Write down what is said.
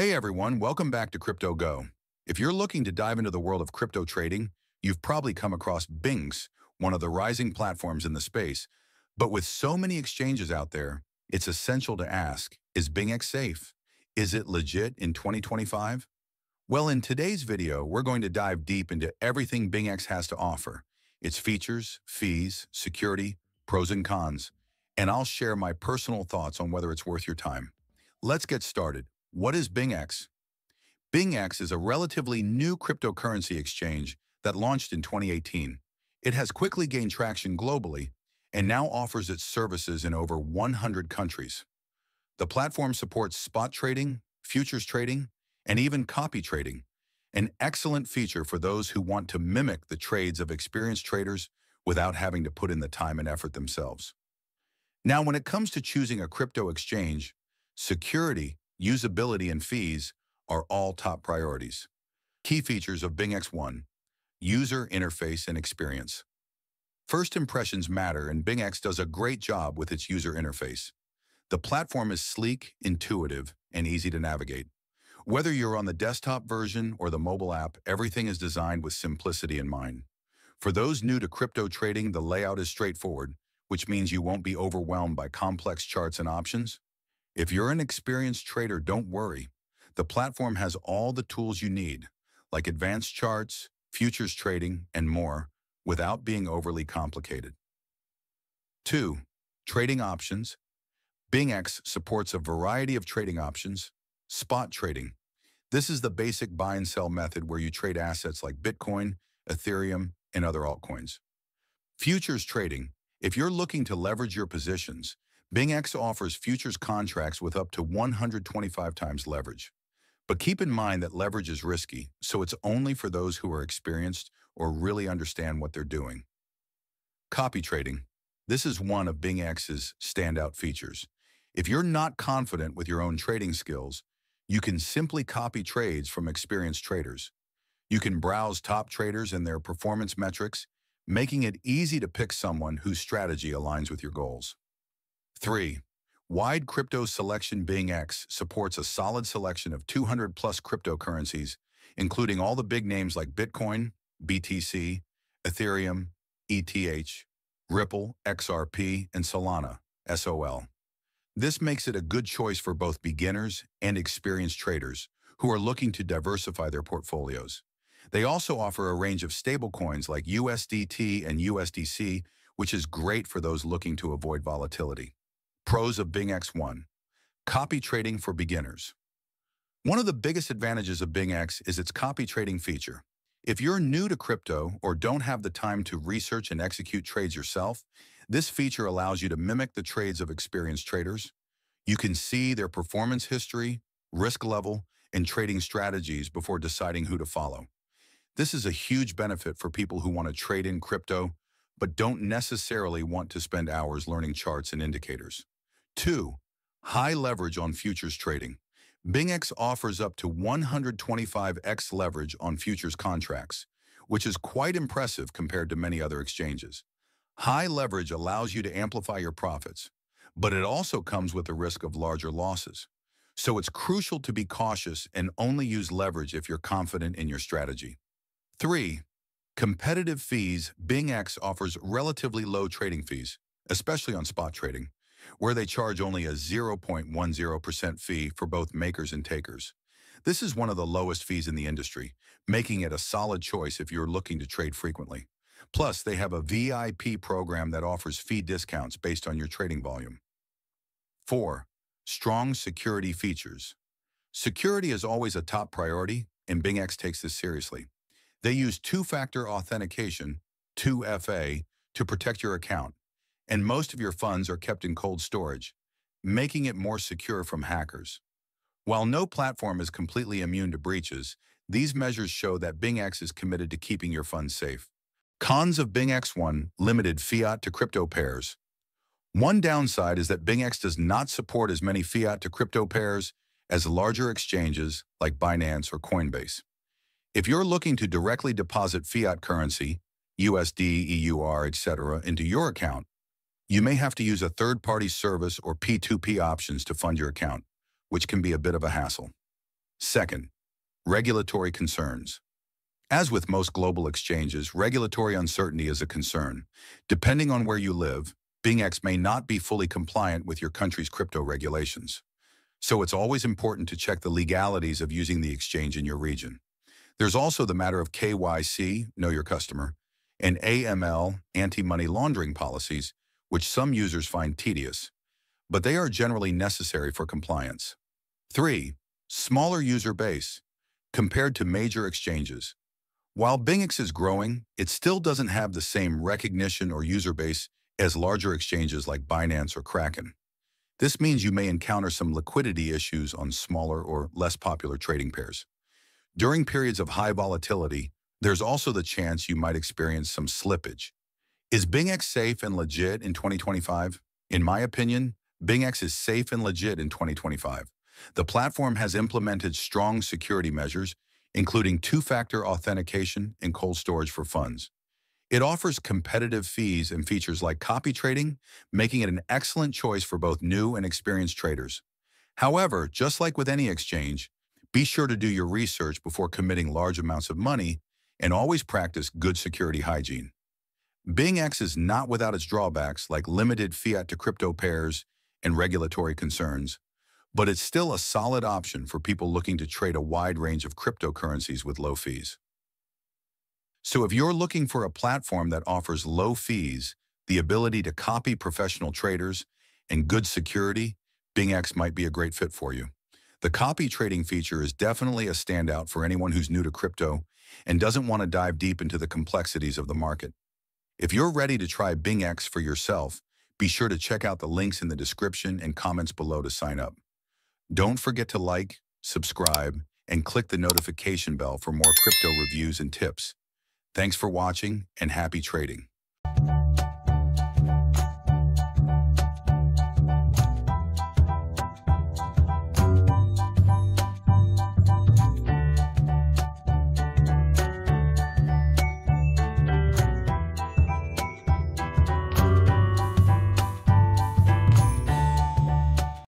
Hey everyone, welcome back to Crypto Go. If you're looking to dive into the world of crypto trading, you've probably come across BingX, one of the rising platforms in the space. But with so many exchanges out there, it's essential to ask, is BingX safe? Is it legit in 2025? Well, in today's video, we're going to dive deep into everything BingX has to offer, its features, fees, security, pros and cons, and I'll share my personal thoughts on whether it's worth your time. Let's get started. What is BingX? BingX is a relatively new cryptocurrency exchange that launched in 2018. It has quickly gained traction globally and now offers its services in over 100 countries. The platform supports spot trading, futures trading, and even copy trading, an excellent feature for those who want to mimic the trades of experienced traders without having to put in the time and effort themselves. Now, when it comes to choosing a crypto exchange, security, usability, and fees are all top priorities. Key features of BingX: 1. User interface and experience. First impressions matter, and BingX does a great job with its user interface. The platform is sleek, intuitive, and easy to navigate. Whether you're on the desktop version or the mobile app, everything is designed with simplicity in mind. For those new to crypto trading, the layout is straightforward, which means you won't be overwhelmed by complex charts and options. If you're an experienced trader, don't worry. The platform has all the tools you need, like advanced charts, futures trading, and more, without being overly complicated. 2. Trading options. BingX supports a variety of trading options. Spot trading. This is the basic buy and sell method where you trade assets like Bitcoin, Ethereum, and other altcoins. Futures trading. If you're looking to leverage your positions, BingX offers futures contracts with up to 125 times leverage. But keep in mind that leverage is risky, so it's only for those who are experienced or really understand what they're doing. Copy trading. This is one of BingX's standout features. If you're not confident with your own trading skills, you can simply copy trades from experienced traders. You can browse top traders and their performance metrics, making it easy to pick someone whose strategy aligns with your goals. 3. Wide crypto selection. BingX supports a solid selection of 200 plus cryptocurrencies, including all the big names like Bitcoin, BTC, Ethereum, ETH, Ripple, XRP, and Solana, SOL. This makes it a good choice for both beginners and experienced traders who are looking to diversify their portfolios. They also offer a range of stablecoins like USDT and USDC, which is great for those looking to avoid volatility. Pros of BingX: 1. Copy trading for beginners. One of the biggest advantages of BingX is its copy trading feature. If you're new to crypto or don't have the time to research and execute trades yourself, this feature allows you to mimic the trades of experienced traders. You can see their performance history, risk level, and trading strategies before deciding who to follow. This is a huge benefit for people who want to trade in crypto, but don't necessarily want to spend hours learning charts and indicators. 2. High leverage on futures trading. BingX offers up to 125x leverage on futures contracts, which is quite impressive compared to many other exchanges. High leverage allows you to amplify your profits, but it also comes with the risk of larger losses. So it's crucial to be cautious and only use leverage if you're confident in your strategy. 3. Competitive fees. BingX offers relatively low trading fees, especially on spot trading, where they charge only a 0.10% fee for both makers and takers. This is one of the lowest fees in the industry, making it a solid choice if you're looking to trade frequently. Plus, they have a VIP program that offers fee discounts based on your trading volume. 4. Strong security features. Security is always a top priority, and BingX takes this seriously. They use two-factor authentication, 2FA, to protect your account, and most of your funds are kept in cold storage, making it more secure from hackers. While no platform is completely immune to breaches, these measures show that BingX is committed to keeping your funds safe. Cons of BingX: 1. Limited fiat-to-crypto pairs. One downside is that BingX does not support as many fiat-to-crypto pairs as larger exchanges like Binance or Coinbase. If you're looking to directly deposit fiat currency, USD, EUR, etc., into your account, you may have to use a third-party service or P2P options to fund your account, which can be a bit of a hassle. Second, regulatory concerns. As with most global exchanges, regulatory uncertainty is a concern. Depending on where you live, BingX may not be fully compliant with your country's crypto regulations. So it's always important to check the legalities of using the exchange in your region. There's also the matter of KYC, know your customer, and AML, anti-money laundering policies, which some users find tedious, but they are generally necessary for compliance. 3. Smaller user base. Compared to major exchanges, while BingX is growing, it still doesn't have the same recognition or user base as larger exchanges like Binance or Kraken. This means you may encounter some liquidity issues on smaller or less popular trading pairs. During periods of high volatility, there's also the chance you might experience some slippage. Is BingX safe and legit in 2025? In my opinion, BingX is safe and legit in 2025. The platform has implemented strong security measures, including two-factor authentication and cold storage for funds. It offers competitive fees and features like copy trading, making it an excellent choice for both new and experienced traders. However, just like with any exchange, be sure to do your research before committing large amounts of money and always practice good security hygiene. BingX is not without its drawbacks like limited fiat-to-crypto pairs and regulatory concerns, but it's still a solid option for people looking to trade a wide range of cryptocurrencies with low fees. So if you're looking for a platform that offers low fees, the ability to copy professional traders, and good security, BingX might be a great fit for you. The copy trading feature is definitely a standout for anyone who's new to crypto and doesn't want to dive deep into the complexities of the market. If you're ready to try BingX for yourself, be sure to check out the links in the description and comments below to sign up. Don't forget to like, subscribe, and click the notification bell for more crypto reviews and tips. Thanks for watching and happy trading.